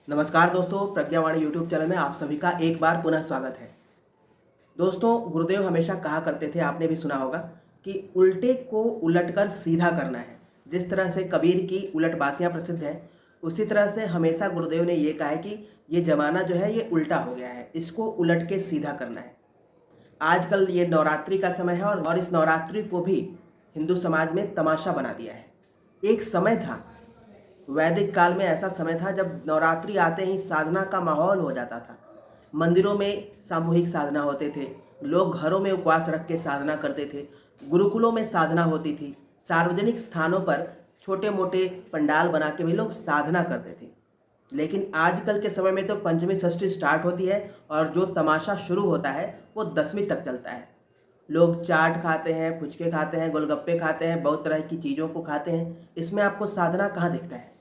नमस्कार दोस्तों, प्रज्ञावाणी YouTube channel में आप सभी का एक बार पुनः स्वागत है। दोस्तों, गुरुदेव हमेशा कहा करते थे, आपने भी सुना होगा कि उल्टे को उलटकर सीधा करना है। जिस तरह से कबीर की उलटबासियाँ प्रसिद्ध हैं, उसी तरह से हमेशा गुरुदेव ने ये कहा है कि ये ज़माना जो है ये उल्टा हो गया है, इसको उलट के सीधा करना है। आजकल ये नवरात्रि का समय है और इस नवरात्रि को भी हिंदू समाज में तमाशा बना दिया है। एक समय था, वैदिक काल में ऐसा समय था जब नवरात्रि आते ही साधना का माहौल हो जाता था। मंदिरों में सामूहिक साधना होते थे, लोग घरों में उपवास रख के साधना करते थे, गुरुकुलों में साधना होती थी, सार्वजनिक स्थानों पर छोटे मोटे पंडाल बना के भी लोग साधना करते थे। लेकिन आजकल के समय में तो पंचमी षष्ठी स्टार्ट होती है और जो तमाशा शुरू होता है वो 10वीं तक चलता है। लोग चाट खाते हैं, पुचके खाते हैं, गोलगप्पे खाते हैं, बहुत तरह की चीज़ों को खाते हैं। इसमें आपको साधना कहाँ दिखता है?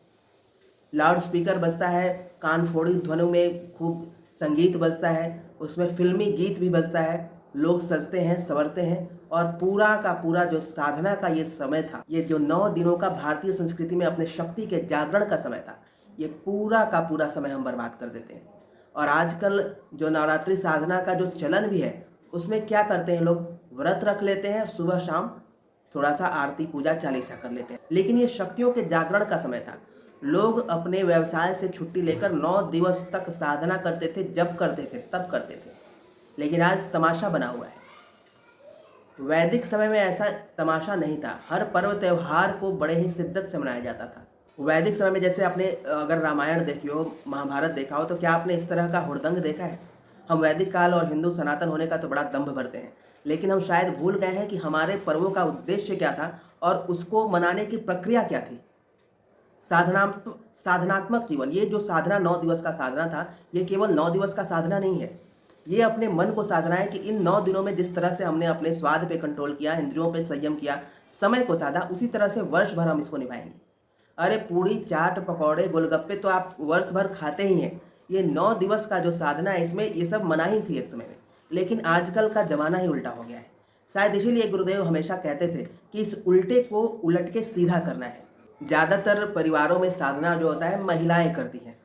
लाउड स्पीकर बजता है, कान फोड़ी ध्वनि में खूब संगीत बजता है, उसमें फिल्मी गीत भी बजता है, लोग सजते हैं, संवरते हैं और पूरा का पूरा जो साधना का ये समय था, ये जो 9 दिनों का भारतीय संस्कृति में अपने शक्ति के जागरण का समय था, ये पूरा का पूरा समय हम बर्बाद कर देते हैं। और आजकल जो नवरात्रि साधना का जो चलन भी है, उसमें क्या करते हैं लोग? व्रत रख लेते हैं, सुबह शाम थोड़ा सा आरती पूजा चालीसा कर लेते हैं। लेकिन ये शक्तियों के जागरण का समय था। लोग अपने व्यवसाय से छुट्टी लेकर 9 दिवस तक साधना करते थे, जब करते थे तब करते थे। लेकिन आज तमाशा बना हुआ है। वैदिक समय में ऐसा तमाशा नहीं था, हर पर्व त्यौहार को बड़े ही शिद्दत से मनाया जाता था। वैदिक समय में जैसे आपने अगर रामायण देखी हो, महाभारत देखा हो, तो क्या आपने इस तरह का हुड़दंग देखा है? हम वैदिक काल और हिंदू सनातन होने का तो बड़ा दंभ भरते हैं, लेकिन हम शायद भूल गए हैं कि हमारे पर्वों का उद्देश्य क्या था और उसको मनाने की प्रक्रिया क्या थी। साधनात्मक जीवन, ये जो साधना 9 दिवस का साधना था, ये केवल 9 दिवस का साधना नहीं है। ये अपने मन को साधना है कि इन 9 दिनों में जिस तरह से हमने अपने स्वाद पे कंट्रोल किया, इंद्रियों पे संयम किया, समय को साधा, उसी तरह से वर्ष भर हम इसको निभाएंगे। अरे पूड़ी चाट पकौड़े गोलगप्पे तो आप वर्ष भर खाते ही हैं। ये 9 दिवस का जो साधना है, इसमें ये सब मना ही थी एक समय में। लेकिन आजकल का जमाना ही उल्टा हो गया है। शायद इसीलिए गुरुदेव हमेशा कहते थे कि इस उल्टे को उलट के सीधा करना है। ज़्यादातर परिवारों में साधना जो होता है महिलाएं करती हैं।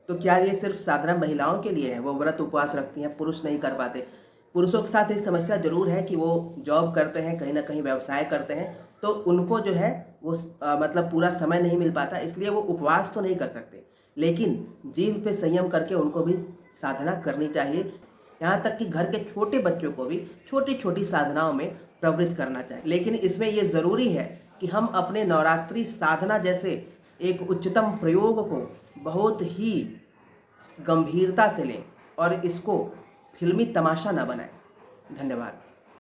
तो क्या ये सिर्फ साधना महिलाओं के लिए है? वो व्रत उपवास रखती हैं, पुरुष नहीं कर पाते। पुरुषों के साथ एक समस्या जरूर है कि वो जॉब करते हैं, कहीं ना कहीं व्यवसाय करते हैं, तो उनको जो है वो मतलब पूरा समय नहीं मिल पाता, इसलिए वो उपवास तो नहीं कर सकते। लेकिन जीभ पे संयम करके उनको भी साधना करनी चाहिए। यहाँ तक कि घर के छोटे बच्चों को भी छोटी छोटी साधनाओं में प्रवृत्त करना चाहिए। लेकिन इसमें ये ज़रूरी है कि हम अपने नवरात्रि साधना जैसे एक उच्चतम प्रयोग को बहुत ही गंभीरता से लें और इसको फिल्मी तमाशा ना बनाएं। धन्यवाद।